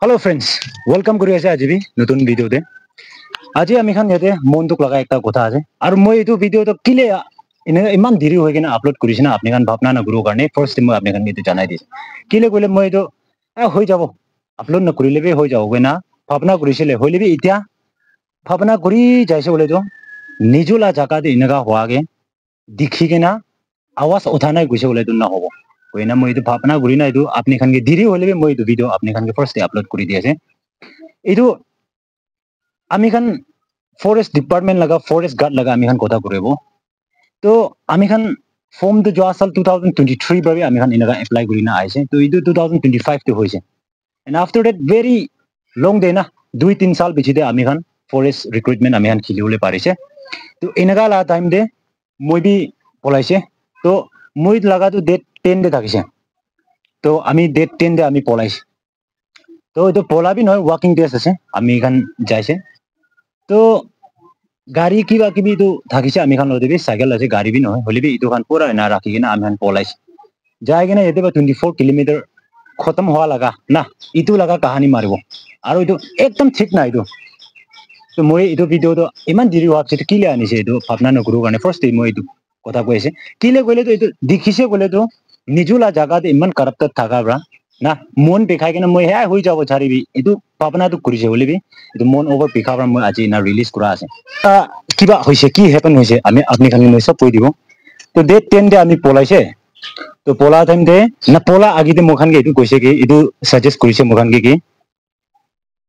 Hello friends, welcome kuri ase aji bi notun video te. Aji ami khan yate monduk laga ekta kotha ase. Aru moi etu video to kile iman diri hoi kena upload kurisi na apni khan bhapna na guru karne first time apni khan etu janai dise. Kile kole moi etu hoi jabo upload na kurile be hoi jabo na bhapna kurisile hoile bi itya bhapna kuri jaise bole to nijula jaga de inaga hoage dikhi kena आवाज उठाना गुसे बोले तो ना होबो कोइना মই itu ভাবনা গুৰি না itu আপনি খানকে দিৰি হলে মই itu ভিডিও আপনি খানকে ফাৰ্স্ট আপলোড কৰি দি আছে itu আমি খান ফৰেস্ট ডিপাৰ্টমেন্ট লাগা ফৰেস্ট গাৰ্ড লাগা আমি খান কথা কৰিব তো আমি খান ফৰ্ম তো যোৱা সাল 2023 বাবে আমি খান ইনাগা এপ্লাই কৰি না আইছে তো itu 2025 তে হৈছে and after that very long day na 2-3 সাল পিছতে আমি খান ফরেস্ট রিক্রুটমেন্ট আমি খান খিলিবলে পাৰিছে তো ইনাগা লা টাইম দে মই বি পলাইছে তো মই লাগা তো ডেট 10 দে থাকিছে তো আমি ডেট 10 দে আমি পলাইছে তো এটো পলাবি নহয় ওয়াকিং টেস্ট আছে আমি খান যাইছে তো গাড়ি কিবা কিবি তো থাকিছে আমি খান লদেবি সাইকেল আছে গাড়ি বি নহয় হলিবি ইটো খান পুরা না রাখি কিনা আমি খান পলাইছে যাই কিনা এতে 24 কিলোমিটার খতম হওয়া লাগা না ইটো লাগা কাহানি মারিব আৰু ইটো একদম ঠিক না ইটো তো মই ইটো ভিডিও তো ইমান দিৰি হোৱা পিছত কিলে আনিছে ইটো ভাবনা নকৰো কাৰণে ফার্স্ট টাইম মই ইটো কথা কৈছে কিলে কইলে তো ইটো দেখিছে কইলে তো নিজুলা জাগাতে ইমান কারাপ্টেড থাকা ব্রা না মন দেখাই কিনা মই হে হৈ যাব ছাৰিবি ইটো ভাবনা তো কৰিছে হলিবি ইটো মন ওভাৰ পিখাবৰা মই আজি না ৰিলিজ কৰা আছে কিবা হৈছে কি হ্যাপেন হৈছে আমি আপনি খালি মই সব কৈ দিব তো ডেট 10 দে আমি পলাইছে তো পলা টাইম দে না পলা আগিতে মখানকে ইটো কৈছে কি ইটো সাজেস্ট কৰিছে মখানকে কি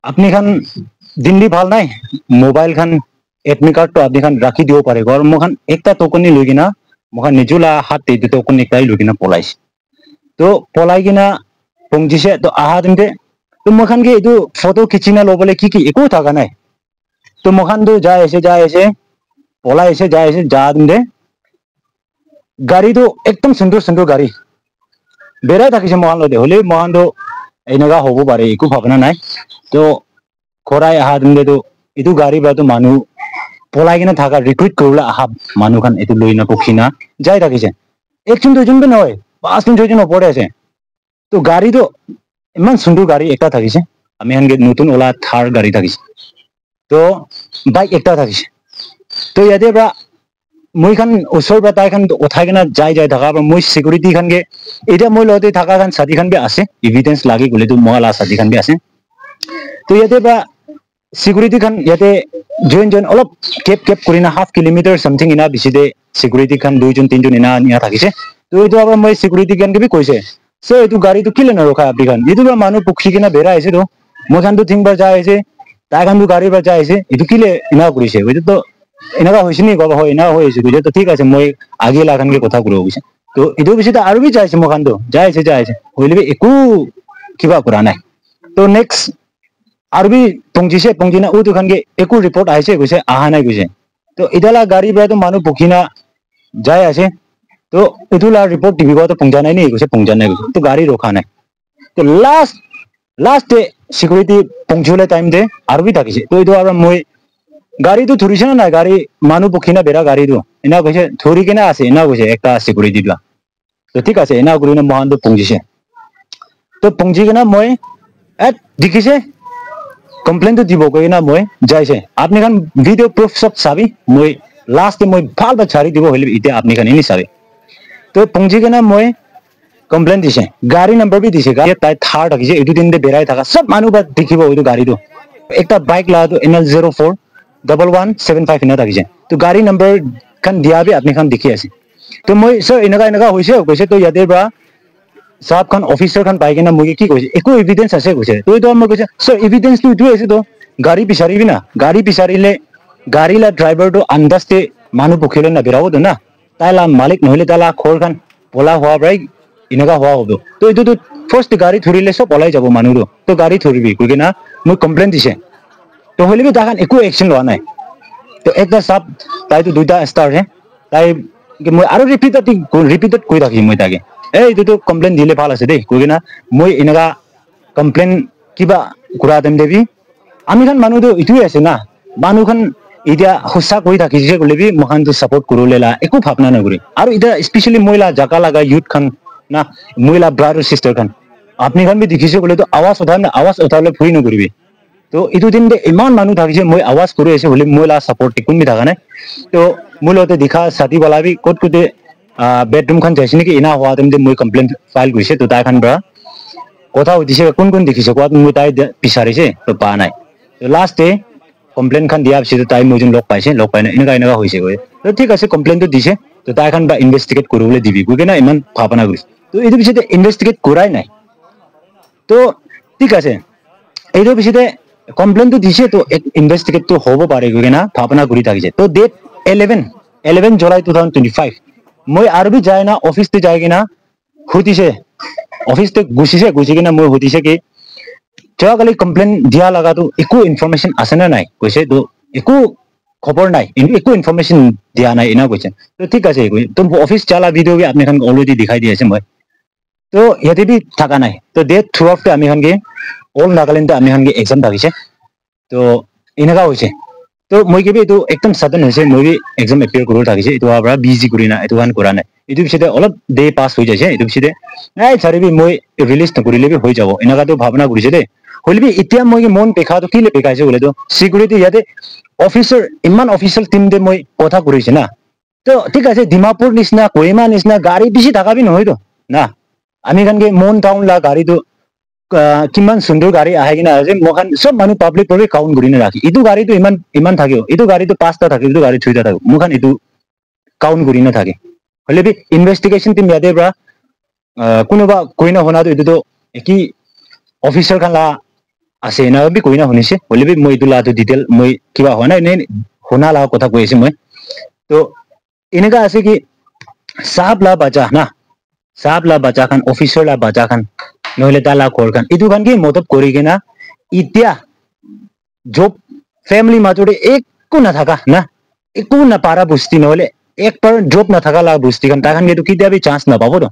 আপনি খান দিল্লী ভাল নাই মোবাইল খান এডমিট কার্ড তো আপনি খান রাখি দিব পারে আর মখান একটা টোকনি লৈ কিনা মখান নিজুলা হাত দিতে টোকন একটাই লৈ কিনা পলাইছে তো পলাই কিনা পৌঁছিছে তো আহা দিনতে তো মখানকে এইটো ফটো খিচিনা লবলে কি একো থাকা নাই তো মখান তো যাই আছে পলাই আছে যাই আছে যা দিনতে গাড়ি তো একদম সুন্দর সুন্দর গাড়ি বেড়াই থাকিছে মহান লদে হলে মহান তো এনেকা হব পারে একো ভাবনা নাই তো খৰাই আহা দিনতে তো এইটো গাড়ি বা তো মানুহ পলাই কিনা থাকা রিক্রুট কৰিবলৈ আহা মানুহ খান এইটো লৈ না পখিনা যাই থাকিছে একজন দুজন তো নহয় 5 জন 6 জন ওপরে আছে তো গাড়ি তো ইমান সুন্দর গাড়ি একটা থাকিছে আমি হানকে নতুন ওলা থার গাড়ি থাকিছে তো বাইক একটা থাকিছে তো ইয়াতে বা মই খান ওচৰ বা তাই খান উঠাই কিনা যাই থাকা বা মই সিকিউরিটি খানকে এটা মই লতে থাকা খান সাথী খান বি আছে এভিডেন্স লাগি গলে তো মলা সাথী খান বি আছে তো ইয়াতে বা সিকিউরিটি খান ইয়াতে জয়েন অলপ Cape Kareena half kilometre something ইনা বিছিতে সিকিউরিটি খান 2 জন 3 জন ইনা নিয়া থাকিছে তো এইটো আবার মই সিকিউরিটি খানকে বি কৈছে সো এইটো গাড়ি তো কিলে না ৰখা আপনি খান এইটো বা মানুহ পুখি কিনা বেৰা আছে তো মই খান তো থিংবাৰ যাই আছে তাই খান তো গাড়ি বা যাই আছে এইটো কিলে ইনা কৰিছে এইটো তো এনেকা হৈছে নি গব হয় না হৈছে বুঝে তো ঠিক আছে মই আগে লাগানকে কথা কৰিব গৈছে তো এইটো বিছিতে আৰু বি যাইছে মই খান তো যাই আছে হইলে একো কিবা কৰা নাই তো নেক্সট আৰু বি পংজিনা ও দুখানকে একো রিপোর্ট আইছে গৈছে আহা নাই গৈছে তো ইদালা গাড়ি বা তো মানুহ পুখিনা যাই আছে তো ইতুলা রিপোর্ট টিভি তো পংজা নাই নি গৈছে পংজা নাই গৈছে তো গাড়ি রখা নাই তো লাস্ট ডে সিকিউরিটি পংজুলে টাইম দে আৰু বি থাকিছে তো ইটো আৰু মই গাড়ি তো ধৰিছে না গাড়ি মানুহ পুখিনা বেৰা গাড়ি তো এনা গৈছে ধৰি কিনা আছে এনা গৈছে একটা সিকিউৰিটি দিলা তো ঠিক আছে এনা কৰি না মহান তো পংজিছে তো পংজি কিনা মই দেখিছে কমপ্লেন তো দিব কই না মই যাইছে আপনি খান ভিডিও প্রুফ সব চাবি মই লাস্ট মই ভাল বা ছাড়ি দিব হইলে ইতে আপনি খান ইনি চাবি তো পংজি কেনা মই কমপ্লেন দিছে গাড়ি নাম্বার বি দিছে গাড়ি তাই থার্ড থাকিছে এটো দিন দে বেৰাই থাকা সব মানুহ বা দেখিব ওইটো গাড়ি তো একটা বাইক লা তো NL04 1175 ইনা থাকিছে তো গাড়ি নাম্বার খান দিয়াবি আপনি খান দেখি আছে তো মই সো এনেকা হৈছে কৈছে তো ইয়াতে বা সাহেব খান অফিসার খান পাই কিনা মই কি কৈছে একো এভিডেন্স আছে কৈছে তো এইটো মই কৈছে সো এভিডেন্স তো ইটো আছে তো গাড়ি বিচাৰিবি না গাড়ি বিচাৰিলে গাড়ি লা ড্ৰাইভাৰ তো আন্দাজতে মানুহ পখিলে না বেৰাও তো না তাইলা মালিক নহলে তাইলা খোৰ খান পলা হোৱা ব্ৰাইক এনেকা হোৱা হ'ব তো এইটো তো ফাৰ্স্ট গাড়ি ধৰিলে সব পলাই যাব মানুহ তো গাড়ি ধৰিবি কৈ কিনা মই কমপ্লেন দিছে তো হলিবি তাখান একো একশন লোৱা নাই তো একটা সাব তাই তো দুইটা স্টাৰ হে তাই মই আৰু রিপিটেড কৈ থাকি মই তাকে এইটো তো কমপ্লেন দিলে ভাল আছে দেই কৈ কিনা মই এনেকা কমপ্লেন কিবা কৰা দেম দেবি আমি খান মানুহ তো ইটোই আছে না মানুহ খান ইতিয়া হসা কৈ থাকিছে কলেবি মখান তো সাপোর্ট করলেলা একো ভাবনা নকৰি আৰু ইটা স্পেশালি মহিলা জাকা লাগা ইউথ খান না মহিলা ব্রাদার সিস্টার খান আপনি খান বি দেখিছে বলে তো আওয়াজ উঠাম না আওয়াজ উঠালে ফুই নকৰিবি তো ইটো দিন ইমান মানুহ থাকিছে মই আওয়াজ কৰি আছে বলে মই লা সাপোর্ট কোন বি থাকা নাই তো মই লতে দেখা সাথী वाला বি কত কতে বেডৰুম খান যাইছে নেকি ইনা হোৱা তেমতে মই কমপ্লেইন ফাইল কৰিছে তো তাই খান বৰা কথা উঠিছে কোন কোন দেখিছে কোৱাত মই তাই বিচাৰিছে তো পা নাই তো লাষ্টে কমপ্লেইন খান দিয়া পিছত তাই মই লগ পাইছে লগ পাই না এনেকা হৈছে গৈ তো ঠিক আছে কমপ্লেইনটো দিছে তো তাই খান বা ইনভেস্টিগেট কৰিবলৈ দিবি গৈ না ইমান ভাবনা কৰিছে তো এইটো পিছতে ইনভেস্টিগেট কৰাই নাই তো ঠিক আছে এইটো পিছতে কমপ্লেইনটো দিছে তো ইনভেস্টিগেট তো হ'ব পাৰে গৈ না ভাবনা কৰি থাকিছে তো ডেট 11 জুলাই 2025 মই আৰু বি যায় না অফিসতে যায় কিনা সুধিছে অফিসতে গুছি কিনা মই সুধিছে কি যোৱাকালি কমপ্লেইন দিয়া লগাটো একো ইনফৰমেশন আছে না নাই কৈছে তো একো খবৰ নাই একো ইনফৰমেশন দিয়া নাই ইনা কৈছে তো ঠিক আছে তো অফিস চালা ভিডিও বি আপনি খান অলৰেডি দেখাই দিয়েছে মই তো ইয়াতে বি থাকা নাই তো ডেট 12 তে আমি খান গে অল নাগালেণ্ডে আমি খান গে এক্সাম থাকিছে তো এনেকা হৈছে তো মই কিবি এইটো একদম সাধাৰণ হৈছে মই বি এক্সাম এপিয়াৰ কৰিব থাকিছে এইটো পৰা বিজি কৰি না এইটো কান কৰা নাই এইটো পিছতে অলপ ডে পাস হৈ যাইছে এইটো পিছতে নাই চাৰিবি মই ৰিলিজ নকৰিলে বি হৈ যাব এনেকাটো ভাবনা কৰিছে দে হলিবি এতিয়া মই মন পেখাটো কিলে পেখাইছে বলে তো সিকিউৰিটি ইয়াতে অফিচাৰ ইমান অফিচিয়েল টিম দে মই কথা কৰিছে না তো ঠিক আছে ডিমাপুৰ নিচিনা কোহিমা নিচিনা গাড়ী বেছি থাকাবি নহয় তো না আমি কানকে মন টাউন লা গাড়ীটো কিমান সুন্দৰ গাড়ী আহে কিনা যে মখান সব মানুহ পাব্লিক কৰি কাউন্ট কৰি ৰাখি ইটো গাড়ীটো ইমান থাকিও ইটো গাড়ীটো 5টা থাকে ইটো গাড়ী 6টা থাকে মখান ইটো কাউন্ট কৰি না থাকে হলেবি ইনভেস্টিগেশন টিম ইয়াতে পৰা কোনোবা কইনা হনাটো ইটো কি অফিচাৰ খালা আছে না বি কইনা শুনিছে হলেবি মই ইটো লাটো ডিটেইল মই কিবা হোৱা নাই নে শুনা লা কথা কৈ আছে মই তো এনেকা আছে কি সাহেব লা বাজা খান অফিচাৰ লা বাজা খান নহলে তালা খৰ খান ইটো খান কি মতলব কৰি কিনা ইতিয়া জব ফ্যামিলি মাজৰে একো নাথাকা না একো নাপাৰা বস্তি নহলে এক পাৰ জব নাথাকা লা বস্তি খান তাখান গেটো কিতিয়াবি চান্স নাপাব তো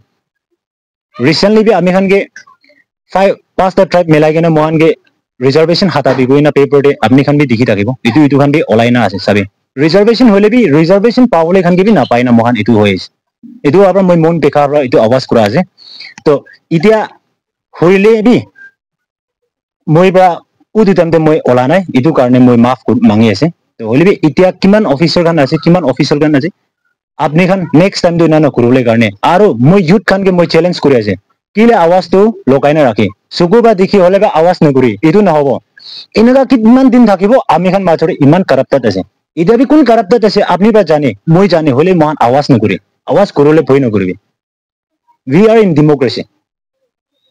রিসেন্টলি বি আমি খান গে 5টা ট্রাইব মিলাই কিনা মহান গে রিজার্ভেশন হাতাবি গই না পেপার দে আপনি খান বি দেখি থাকিব ইটো খান বি অলাই না আছে সাবি রিজার্ভেশন হলে বি রিজার্ভেশন পাবলে খান গে বি না পাই না মহান ইটো হইছে ইটো আপৰা মই মন পেখাৰ ইটো আৱাজ কৰা আছে তো ইতিয়া হইলে বি মই বা উদিতামতে মই ওলা নাই ইটো কাৰণে মই মাফ মাঙি আছে তো হইলে বি ইতিয়া কিমান অফিচাৰ খান আছে কিমান অফিচাৰ খান আছে আপনি খান নেক্সট টাইম তো না নকৰিবলে কাৰণে আৰু মই ইউথ খান কে মই চ্যালেঞ্জ কৰি আছে কিলে আৱাজটো লগাই না ৰাখি চকু বা দেখি হলে বা আৱাজ নকৰি ইটো নহব এনেকা কিমান দিন থাকিব আমি খান মাজৰে ইমান কাৰাপ্টেড আছে ইতিয়া বি কোন কাৰাপ্টেড আছে আপনি বা জানে মই জানে হলে মহান আৱাজ নকৰি আৱাজ কৰিলে ভয় নকৰিবি উই আর ইন ডেমোক্রেসি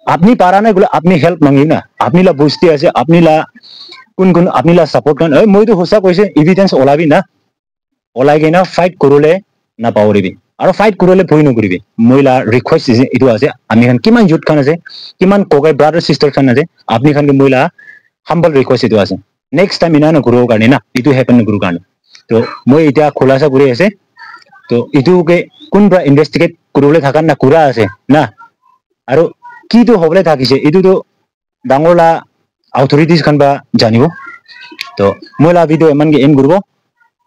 আপনি পারা নাই বলে আপনি হেল্প মাঙ্গি না আপনি লা বুঝতে আছে আপনি লা কোন আপনি লা সাপোর্ট করেন মই তো হোসা কইছে এভিডেন্স ওলাবি না ওলাই গিনা ফাইট করলে না পাওরিবি আর ফাইট করলে ভয় নকরিবি মইলা রিকোয়েস্ট ইটো আছে আমি খান কিমান ইউথ খান আছে কিমান কোগাই ব্রাদার সিস্টার খান আছে আপনি খান কে মইলা হাম্বল রিকোয়েস্ট ইটো আছে নেক্সট টাইম ইনা নকৰো কাৰণে না ইটো হ্যাপেন নকৰো কাৰণে তো মই এতিয়া খোলাসা কৰি আছে তো ইটোকে কোনবা ইনভেস্টিগেট কৰিবলৈ থাকান না কুৰা আছে না আৰু কিটো হবলে থাকিছে ইটো ডাঙৰলা অথৰিটিজ খান বা জানিব তো মইলা ভিডিও ইমানকে এন্ড কৰিব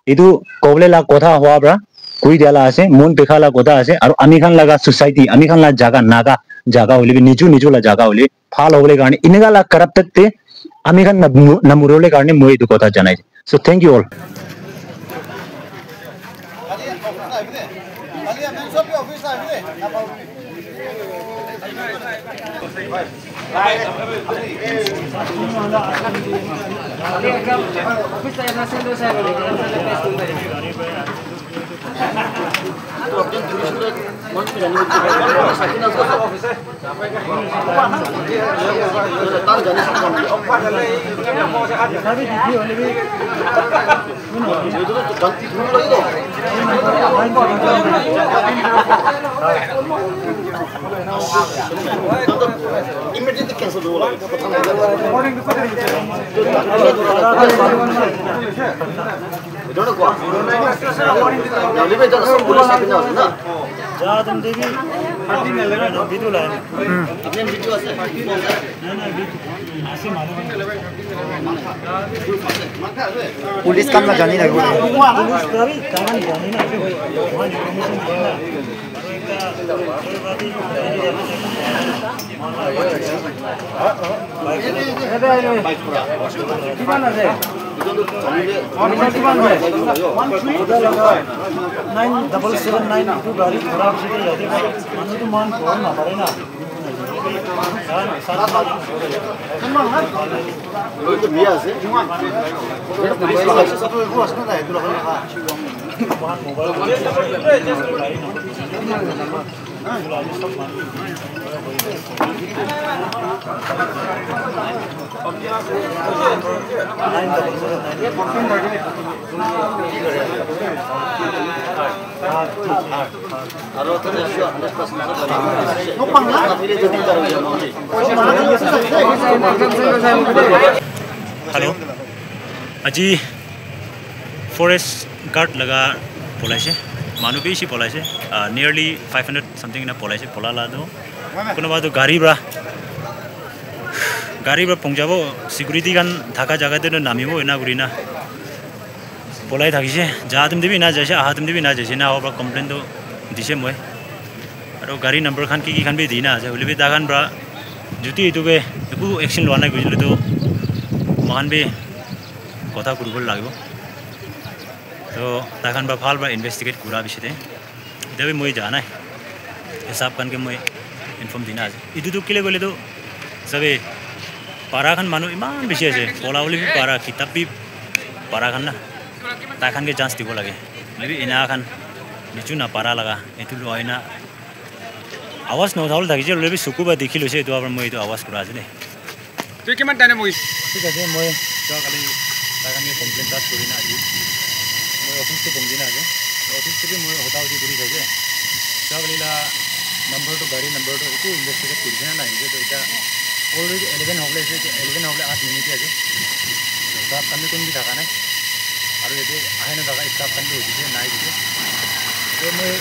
ইটো কবলে লা কথা হোৱা পৰা কৈ দিয়ালা আছে মন পেখালা কথা আছে আৰু আমি খান লাগা সোসাইটি আমি খান লা জাগা নাগা জাগা হলিবি নিজু লা জাগা হলি ফাল হবলে কাৰণে ইনেগা লা কাৰাপ্টেড তে আমি খান নামুৰলে কাৰণে মই ইটো কথা জানাই so thank you all Immediately cancel the whole police काम ना जानी लगे हेलो আজি फरेस्ट गार्ड लगा पलाइसे मानु बेसी पलाइसे नियरली 500 समथिंग ना पलाइसे पलाला दो कोनोबा तो गाड़ी ब्रा पंजाबो सिक्युरिटी गान थाका जगह देनो नामिबो एना गुरिना पलाई थाकिसे जा तुम देबी ना जैसे आहा तुम देबी ना जैसे ना होबा कंप्लेन तो दिसे मय आरो गाड़ी नंबर खान की खान बे दिना जे हलिबे दागान ब्रा जुति इतुबे एकु एक्शन लवाना गइले तो महान बे कथा कुरबल लागबो तो दागान बा फाल बा इन्वेस्टिगेट कुरा बिसते देबे मय जाना हिसाब कान के मय इनफॉर्म दिना आज इदु तो किले गले तो सबे पारा खान मानु इमान बेसी আছে পলাবলি বি পারা কিতাব বি পারা খান না তা খান के चांस दिबो लागे लेबि इना खान निचु ना पारा लगा एतु लयना आवाज न उठावल थाকি जे लेबि सुकुबा देखिलसे एतु आबर मय एतु आवाज कुरा আছে ने তুই কিমান টাইমে মই ঠিক আছে মই তা কালি তা খান के কমপ্লেন দাস করি না আজি মই অফিস তে পहुंची ना आज অফিস তে মই হতাওতি করি থাকে তা কালিলা नंबर तो गाड़ी नंबर तो एतु इन्वेस्टिगेट करिছে ना जे तो এটা অলরেডি 11 হলে 8 মিনিট আছে স্টাফ কামে কোন বি থাকা নাই আৰু এতে আহে না থাকা স্টাফ কামে হইছে নাই দিছে তো মই